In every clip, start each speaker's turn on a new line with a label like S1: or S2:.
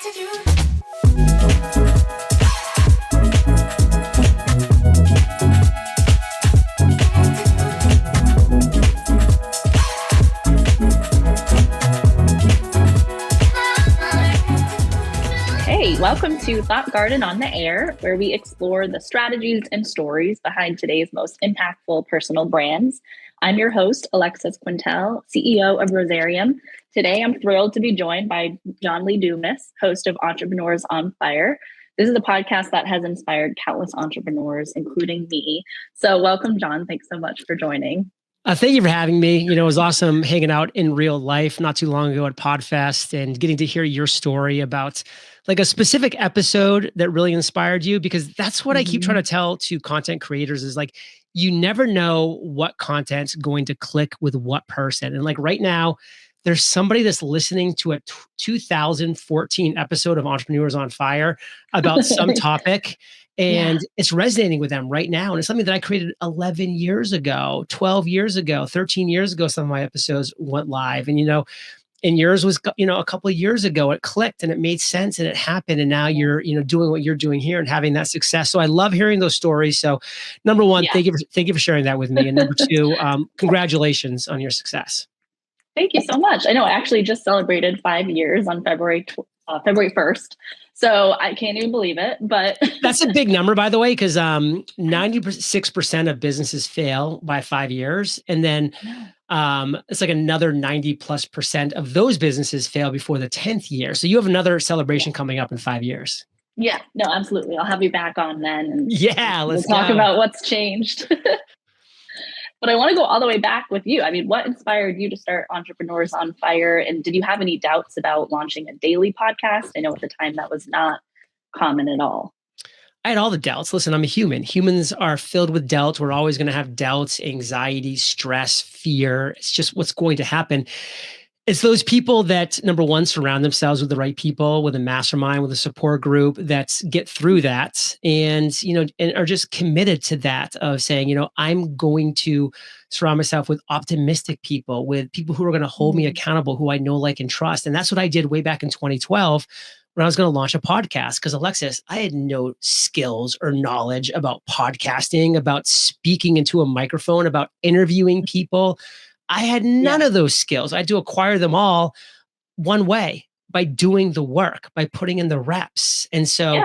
S1: Hey, welcome to Thought Garden on the Air, where we explore the strategies and stories behind today's most impactful personal brands. I'm your host, Alexis Quintal, CEO of Rosarium. Today, I'm thrilled to be joined by John Lee Dumas, host of Entrepreneurs on Fire. This is a podcast that has inspired countless entrepreneurs, including me. So welcome, John. Thanks so much for joining.
S2: Thank you for having me. It was awesome hanging out in real life not too long ago at PodFest and getting to hear your story about like a specific episode that really inspired you, because that's what I keep trying to tell to content creators is like, you never know what content's going to click with what person. And like right now, there's somebody that's listening to a 2014 episode of Entrepreneurs on Fire about some topic. And it's resonating with them right now. And it's something that I created 11 years ago, 12 years ago, 13 years ago. Some of my episodes went live. And, and yours was, a couple of years ago, it clicked and it made sense and it happened. And now you're, doing what you're doing here and having that success. So I love hearing those stories. So number one, thank you for sharing that with me. And number two, congratulations on your success.
S1: Thank you so much. I know I actually just celebrated 5 years on February 1st. So I can't even believe it, but
S2: that's a big number, by the way, because 96% of businesses fail by 5 years. And then it's like another 90+% of those businesses fail before the 10th year. So you have another celebration coming up in 5 years.
S1: Yeah, no, absolutely. I'll have you back on then. And
S2: let's
S1: talk about what's changed. But I want to go all the way back with you. I mean, what inspired you to start Entrepreneurs on Fire? And did you have any doubts about launching a daily podcast? I know at the time that was not common at all.
S2: I had all the doubts. Listen, I'm a human. Humans are filled with doubts. We're always going to have doubts, anxiety, stress, fear. It's just what's going to happen. It's those people that, number one, surround themselves with the right people, with a mastermind, with a support group that get through that and are just committed to that of saying, I'm going to surround myself with optimistic people, with people who are going to hold me accountable, who I know, like, and trust. And that's what I did way back in 2012 when I was going to launch a podcast. Because Alexis, I had no skills or knowledge about podcasting, about speaking into a microphone, about interviewing people. I had none of those skills. I had to acquire them all one way, by doing the work, by putting in the reps. And so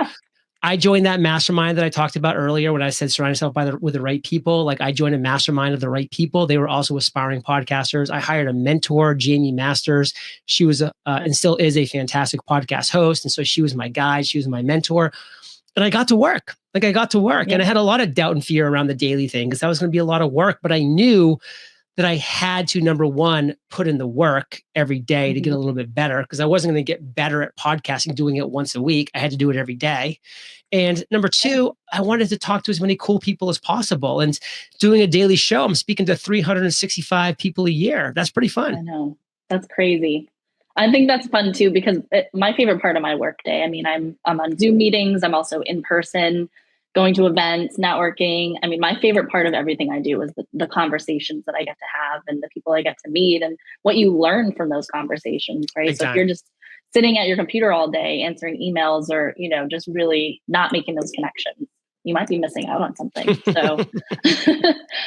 S2: I joined that mastermind that I talked about earlier when I said surround yourself with the right people. Like I joined a mastermind of the right people. They were also aspiring podcasters. I hired a mentor, Jamie Masters. She was and still is a fantastic podcast host. And so she was my guide. She was my mentor. And I got to work. And I had a lot of doubt and fear around the daily thing because that was going to be a lot of work. But I knew that I had to, number one, put in the work every day to get a little bit better, because I wasn't going to get better at podcasting doing it once a week. I had to do it every day. And number two, I wanted to talk to as many cool people as possible. And doing a daily show, I'm speaking to 365 people a year. That's pretty fun.
S1: I know. That's crazy. I think that's fun too, because my favorite part of my workday, I mean, I'm on Zoom meetings. I'm also in person, going to events, networking. I mean, my favorite part of everything I do is the conversations that I get to have and the people I get to meet and what you learn from those conversations, right?
S2: Exactly.
S1: So if you're just sitting at your computer all day answering emails or, just really not making those connections, you might be missing out on something. So,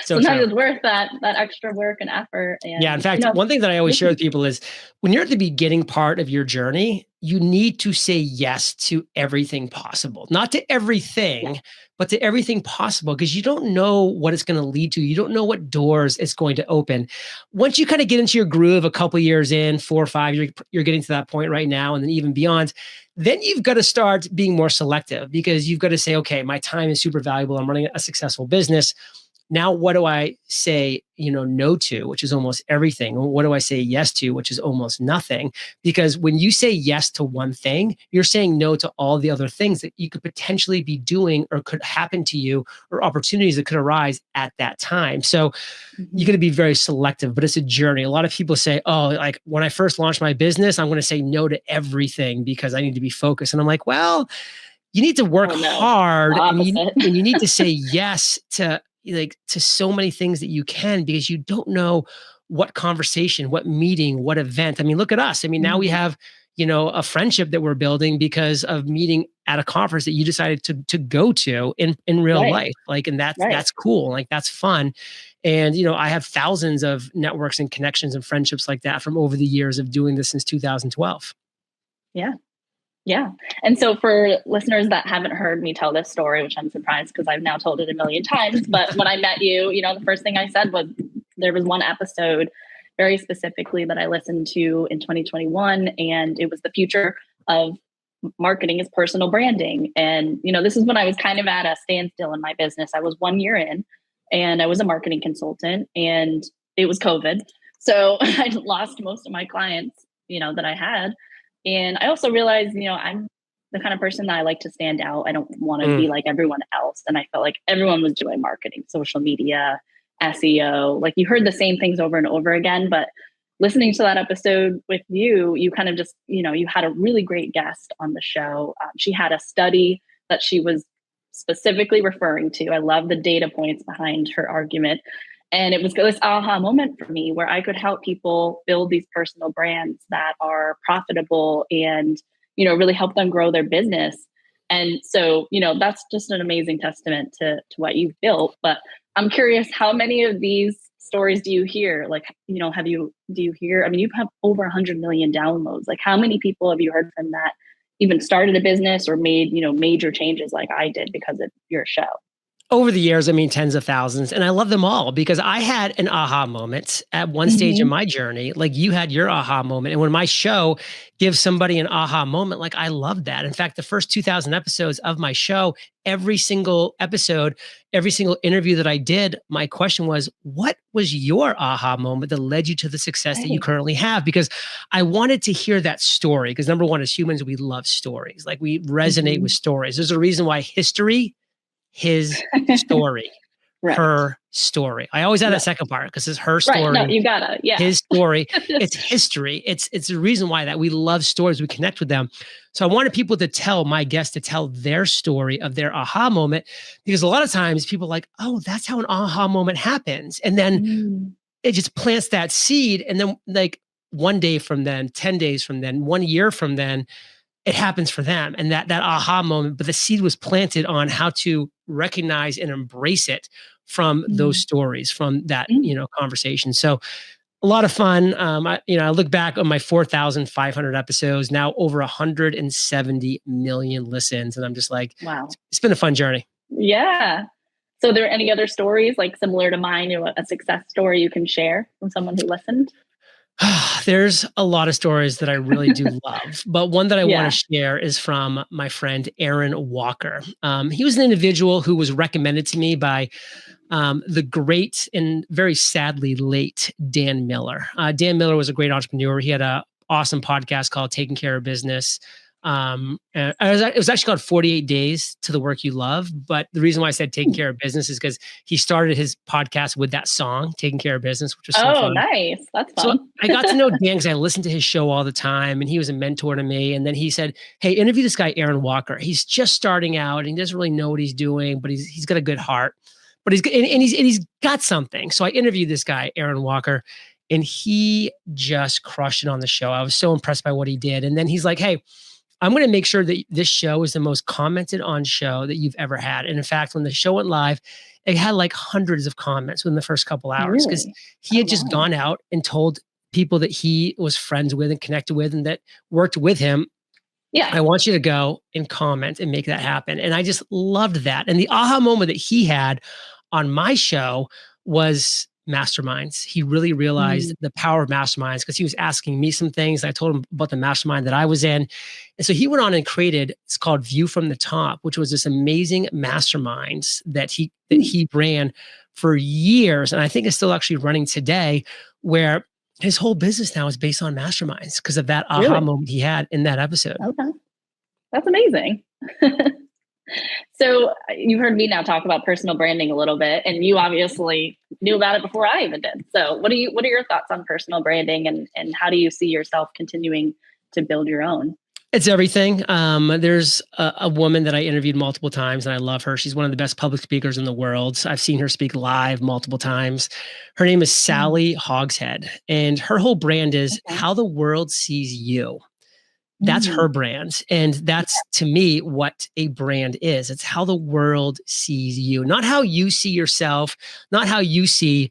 S1: sometimes it's worth that extra work and effort. And,
S2: in fact, one thing that I always share with people is when you're at the beginning part of your journey, you need to say yes to everything possible. Not to everything, but to everything possible, because you don't know what it's going to lead to. You don't know what doors it's going to open. Once you kind of get into your groove a couple of years in, 4 or 5, you're getting to that point right now, and then even beyond, then you've got to start being more selective, because you've got to say, okay, my time is super valuable. I'm running a successful business. Now, what do I say, no to, which is almost everything? What do I say yes to, which is almost nothing? Because when you say yes to one thing, you're saying no to all the other things that you could potentially be doing or could happen to you, or opportunities that could arise at that time. So you're going to be very selective, but it's a journey. A lot of people say, oh, like when I first launched my business, I'm going to say no to everything because I need to be focused. And I'm like, well, you need to work hard and you need to say yes to so many things that you can, because you don't know what conversation, what meeting, what event. I mean, look at us. I mean, now we have, a friendship that we're building because of meeting at a conference that you decided to go to in real
S1: Right.
S2: life. Like, and
S1: Right.
S2: that's cool. Like, that's fun. And, I have thousands of networks and connections and friendships like that from over the years of doing this since 2012.
S1: Yeah. Yeah. And so for listeners that haven't heard me tell this story, which I'm surprised because I've now told it a million times, but when I met you, the first thing I said was there was one episode very specifically that I listened to in 2021, and it was the future of marketing is personal branding. And, this is when I was kind of at a standstill in my business. I was 1 year in and I was a marketing consultant, and it was COVID. So I lost most of my clients, that I had. And I also realized, I'm the kind of person that I like to stand out. I don't want to be like everyone else. And I felt like everyone was doing marketing, social media, SEO. Like, you heard the same things over and over again, but listening to that episode with you, you kind of just, you had a really great guest on the show. She had a study that she was specifically referring to. I love the data points behind her argument. And it was this aha moment for me where I could help people build these personal brands that are profitable and, really help them grow their business. And so, that's just an amazing testament to what you've built. But I'm curious, how many of these stories do you hear? Like, do you hear, I mean, you have over 100 million downloads. Like, how many people have you heard from that even started a business or made, major changes like I did because of your show?
S2: Over the years, I mean, tens of thousands. And I love them all because I had an aha moment at one stage in my journey. Like, you had your aha moment. And when my show gives somebody an aha moment, like, I love that. In fact, the first 2,000 episodes of my show, every single episode, every single interview that I did, my question was, what was your aha moment that led you to the success that you currently have? Because I wanted to hear that story. Because number one, as humans, we love stories. Like, we resonate with stories. There's a reason why history, his story,
S1: Right.
S2: her story. I always add that second part because it's her story.
S1: Right. No, you gotta, yeah.
S2: His story. It's history. It's the reason why that we love stories. We connect with them. So I wanted people to tell my guests to tell their story of their aha moment, because a lot of times people are like, oh, that's how an aha moment happens. And then it just plants that seed. And then, like, 1 day from then, 10 days from then, 1 year from then, it happens for them. And that aha moment, but the seed was planted on how to recognize and embrace it from those stories, from that, conversation. So a lot of fun. I look back on my 4,500 episodes, now over 170 million listens. And I'm just like,
S1: wow,
S2: it's been a fun journey.
S1: Yeah. So are there any other stories like similar to mine, a success story you can share from someone who listened?
S2: There's a lot of stories that I really do love, but one that I want to share is from my friend Aaron Walker. He was an individual who was recommended to me by the great and very sadly late Dan Miller. Dan Miller was a great entrepreneur. He had an awesome podcast called Taking Care of Business. And it was actually called 48 Days to the Work You Love. But the reason why I said Taking Care of Business is because he started his podcast with that song, Taking Care of Business, which was so fun.
S1: Nice. That's fun.
S2: So I got to know Dan because I listened to his show all the time, and he was a mentor to me. And then he said, hey, interview this guy, Aaron Walker. He's just starting out and he doesn't really know what he's doing, but he's got a good heart. But he's got something. So I interviewed this guy, Aaron Walker, and he just crushed it on the show. I was so impressed by what he did. And then he's like, hey, I'm going to make sure that this show is the most commented on show that you've ever had. And in fact, when the show went live, it had like hundreds of comments within the first couple hours because he had just gone out and told people that he was friends with and connected with and that worked with him. Yeah, I want you to go and comment and make that happen. And I just loved that. And the aha moment that he had on my show was masterminds. He really realized the power of masterminds because he was asking me some things. I told him about the mastermind that I was in. And so he went on and created, it's called View from the Top, which was this amazing masterminds that he ran for years. And I think it's still actually running today, where his whole business now is based on masterminds because of that aha moment he had in that episode.
S1: Okay. That's amazing. So you heard me now talk about personal branding a little bit, and you obviously knew about it before I even did. So what are your thoughts on personal branding, and how do you see yourself continuing to build your own?
S2: It's everything. There's a woman that I interviewed multiple times, and I love her. She's one of the best public speakers in the world. I've seen her speak live multiple times. Her name is Sally Hogshead, and her whole brand is how the world sees you. That's her brand. And that's, to me, what a brand is. It's how the world sees you, not how you see yourself, not how you see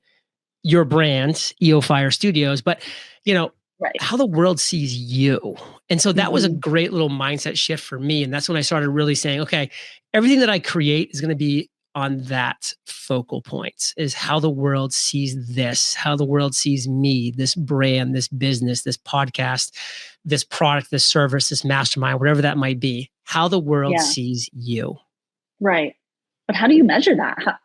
S2: your brand, EO Fire Studios, but, you know,
S1: Right.
S2: how the world sees you. And so that was a
S1: Mhm.
S2: great little mindset shift for me. And that's when I started really saying, okay, everything that I create is going to be on that focal point, is how the world sees this, how the world sees me, this brand, this business, this podcast, this product, this service, this mastermind, whatever that might be, how the world
S1: Yeah.
S2: sees you.
S1: Right. But how do you measure that?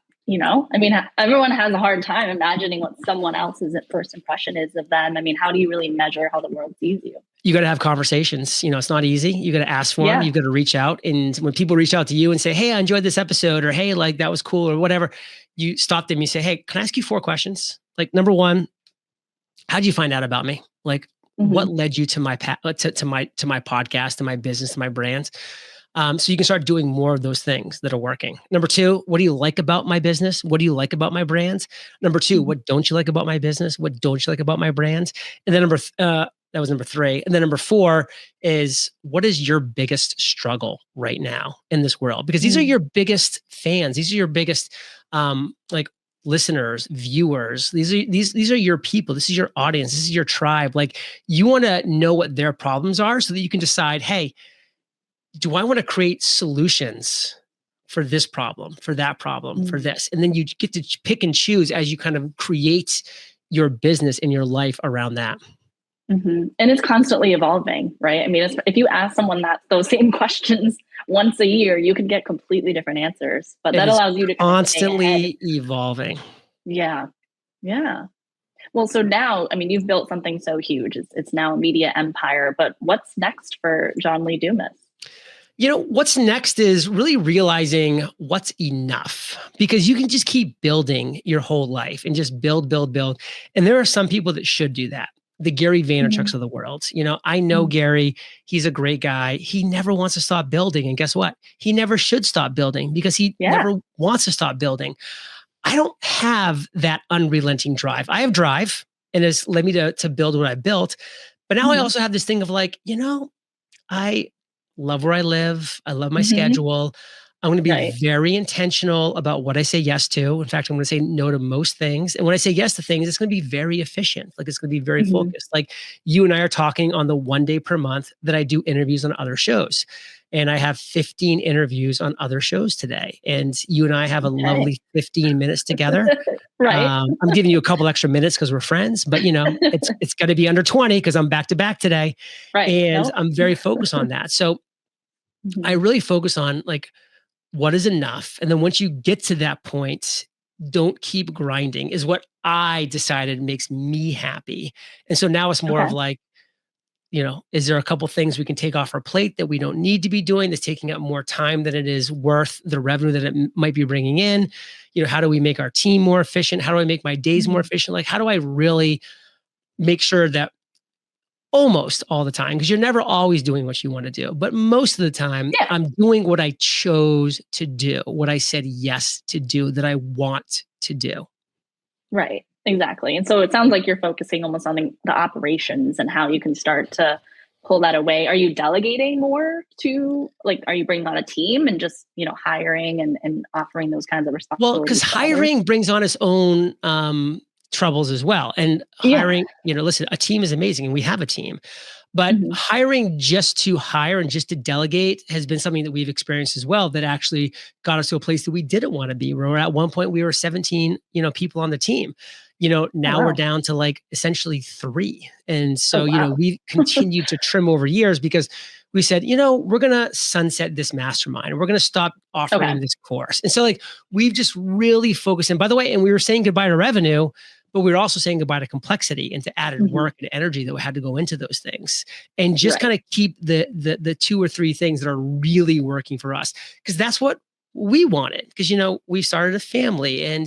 S1: I mean, everyone has a hard time imagining what someone else's first impression is of them. I mean, how do you really measure how the world sees you?
S2: You got to have conversations. It's not easy. You got to ask for them.
S1: Yeah.
S2: You got to reach out. And when people reach out to you and say, hey, I enjoyed this episode, or hey, like that was cool, or whatever, you stop them. You say, hey, can I ask you 4 questions? Like, number one, how did you find out about me? Like, what
S1: Mhm.
S2: led you to my to my podcast, to my business, to my brand? So you can start doing more of those things that are working. Number 2, what do you like about my business? What do you like about my brand? Number 2,
S1: Mhm.
S2: what don't you like about my business? What don't you like about my brand? And then that was number 3. And then number 4 is, what is your biggest struggle right now in this world? Because these are
S1: Mm.
S2: your biggest fans. These are your biggest like listeners, viewers. These are your people. This is your audience. This is your tribe. Like, you want to know what their problems are so that you can decide, hey, do I want to create solutions for this problem, for that problem, for
S1: Mm.
S2: this? And then you get to pick and choose as you kind of create your business and your life around that.
S1: Mhm. And it's constantly evolving, right? I mean, if you ask someone those same questions once a year, you could get completely different answers. But
S2: It
S1: that
S2: is
S1: allows you to kind of stay ahead.
S2: constantly evolving.
S1: Yeah. Yeah. Well, so now, I mean, you've built something so huge. It's now a media empire. But what's next for John Lee Dumas?
S2: What's next is really realizing what's enough, because you can just keep building your whole life and just build, build, build. And there are some people that should do that. The Gary Vaynerchuks
S1: Mhm.
S2: of the world. I know
S1: Mhm.
S2: Gary. He's a great guy. He never wants to stop building. And guess what? He never should stop building, because he
S1: Yeah.
S2: never wants to stop building. I don't have that unrelenting drive. I have drive, and it's led me to build what I built. But now I
S1: Mhm.
S2: also have this thing of like, I love where I live. I love my
S1: Mhm.
S2: schedule. I'm going to be
S1: Right.
S2: very intentional about what I say yes to. In fact, I'm going to say no to most things. And when I say yes to things, it's going to be very efficient. Like, it's going to be very
S1: Mhm.
S2: focused. Like, you and I are talking on the 1 day per month that I do interviews on other shows. And I have 15 interviews on other shows today. And you and I have a
S1: Okay.
S2: lovely 15 minutes together.
S1: Right.
S2: I'm giving you a couple extra minutes because we're friends, but it's got to be under 20 because I'm back to back today.
S1: Right.
S2: And
S1: No.
S2: I'm very focused on that. So I
S1: Mhm.
S2: really focus on, like, what is enough? And then once you get to that point, don't keep grinding, is what I decided makes me happy. And so now it's more of
S1: Okay.
S2: like, is there a couple things we can take off our plate that we don't need to be doing, that's taking up more time than it is worth the revenue that it might be bringing in? How do we make our team more efficient? How do I make my days more
S1: Mhm.
S2: efficient? Like, how do I really make sure that almost all the time, because you're never always doing what you want to do, but most of the time
S1: Yeah.
S2: I'm doing what I chose to do, what I said yes to do, that I want to do.
S1: Right. Exactly. And so it sounds like you're focusing almost on the operations and how you can start to pull that away. Are you delegating more to, like, are you bringing on a team and just, hiring and offering those kinds of
S2: Well, because
S1: responsibilities to others?
S2: hiring brings on its own troubles as well. And
S1: Yeah.
S2: hiring, listen, a team is amazing and we have a team. But
S1: Mhm.
S2: hiring just to hire and just to delegate has been something that we've experienced as well, that actually got us to a place that we didn't want to be. Where at one point we were 17, people on the team.
S1: Oh,
S2: Now we're
S1: wow.
S2: down to like essentially 3. And
S1: Oh,
S2: so,
S1: wow.
S2: we continued to trim over years, because we said, we're going to sunset this mastermind. We're going to stop
S1: Okay.
S2: offering this course. And so, like, we've just really focused. And by the way, and we were saying goodbye to revenue, but we were also saying goodbye to complexity and to added
S1: Mhm.
S2: work and energy that had to go into those things, and just
S1: Right.
S2: kind of keep the 2 or 3 things that are really working for us, because that's what we wanted. Because we started a family, and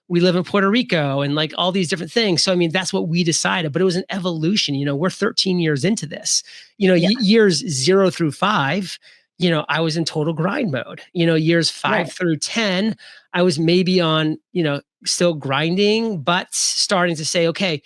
S2: we live in Puerto Rico, and like all these different things. So I mean, that's what we decided. But it was an evolution. We're 13 years into this.
S1: Yeah.
S2: Years 0 through 5. I was in total grind mode. Years 5
S1: Right.
S2: through 10, I was maybe on, still grinding, but starting to say, okay,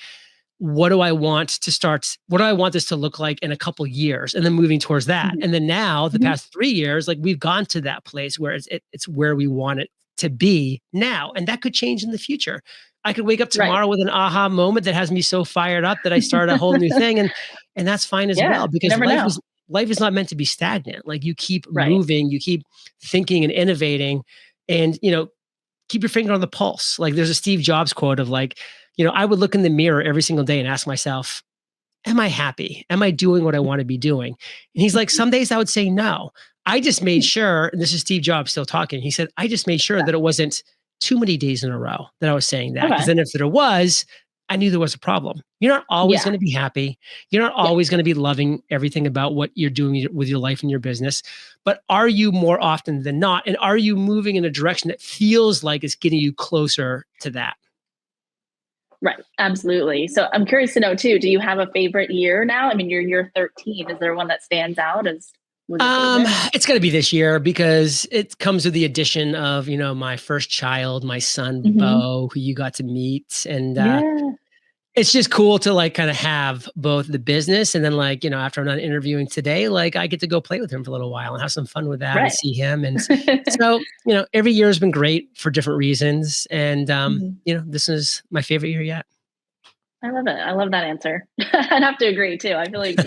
S2: what do I want to start? What do I want this to look like in a couple years? And then moving towards that.
S1: Mhm.
S2: And then now the
S1: Mhm.
S2: past 3 years, like we've gone to that place where it's where we want it to be now. And that could change in the future. I could wake up
S1: Right.
S2: tomorrow with an aha moment that has me so fired up that I start a whole new thing. And that's fine as
S1: Yeah,
S2: well,
S1: you
S2: because
S1: never know.
S2: life is not meant to be stagnant. Like you keep
S1: Right.
S2: moving, you keep thinking and innovating, and keep your finger on the pulse. Like there's a Steve Jobs quote of like, I would look in the mirror every single day and ask myself, am I happy? Am I doing what I want to be doing? And he's like, some days I would say no. I just made sure, and this is Steve Jobs still talking. He said, I just made sure that it wasn't too many days in a row that I was saying that. Because
S1: Okay.
S2: then if there was, I knew there was a problem. You're not always
S1: Yeah.
S2: going to be happy. You're not
S1: Yeah.
S2: always going to be loving everything about what you're doing with your life and your business. But are you more often than not? And are you moving in a direction that feels like it's getting you closer to that?
S1: Right. Absolutely. So I'm curious to know too, do you have a favorite year now? I mean, you're year 13. Is there one that stands out as was your favorite?
S2: It's gonna be this year because it comes with the addition of, my first child, my son,
S1: Mhm.
S2: Bo, who you got to meet. And
S1: Yeah.
S2: it's just cool to like kind of have both the business and then like, after I'm not interviewing today, like I get to go play with him for a little while and have some fun with that and
S1: Right.
S2: see him. And so, every year has been great for different reasons. And
S1: Mhm.
S2: this is my favorite year yet.
S1: I love it. I love that answer. I'd have to agree too. I feel like,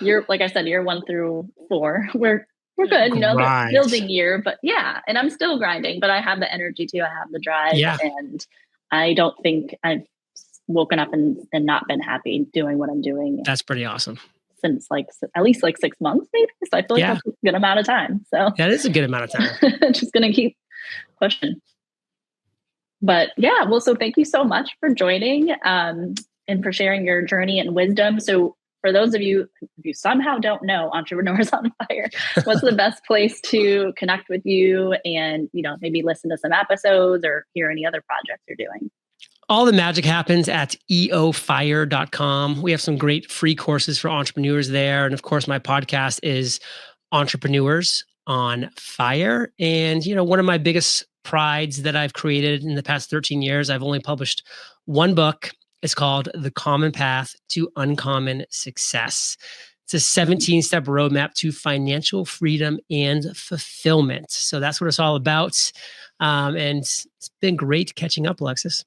S1: you're like I said, year 1 through 4, we're good, the
S2: Right.
S1: building year, but yeah, and I'm still grinding, but I have the energy too. I have the drive,
S2: Yeah,
S1: and I don't think I've woken up and not been happy doing what I'm doing
S2: that's pretty awesome.
S1: since like at least like 6 months, maybe. So I feel like
S2: Yeah,
S1: that's a good amount of time. So
S2: that is a good amount of time.
S1: just gonna keep pushing. But yeah, well, so thank you so much for joining and for sharing your journey and wisdom. So for those of you who somehow don't know Entrepreneurs on Fire, what's the best place to connect with you and, maybe listen to some episodes or hear any other projects you're doing?
S2: All the magic happens at eofire.com. We have some great free courses for entrepreneurs there. And of course, my podcast is Entrepreneurs on Fire. And, one of my biggest prides that I've created in the past 13 years, I've only published one book. It's called The Common Path to Uncommon Success. It's a 17-step roadmap to financial freedom and fulfillment. So that's what it's all about. And it's been great catching up, Alexis.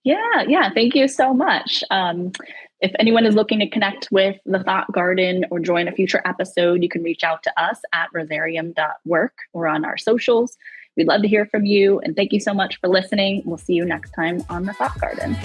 S1: Yeah, yeah. Thank you so much. If anyone is looking to connect with the Thought Garden or join a future episode, you can reach out to us at rosarium.work or on our socials. We'd love to hear from you. And thank you so much for listening. We'll see you next time on the Thought Garden.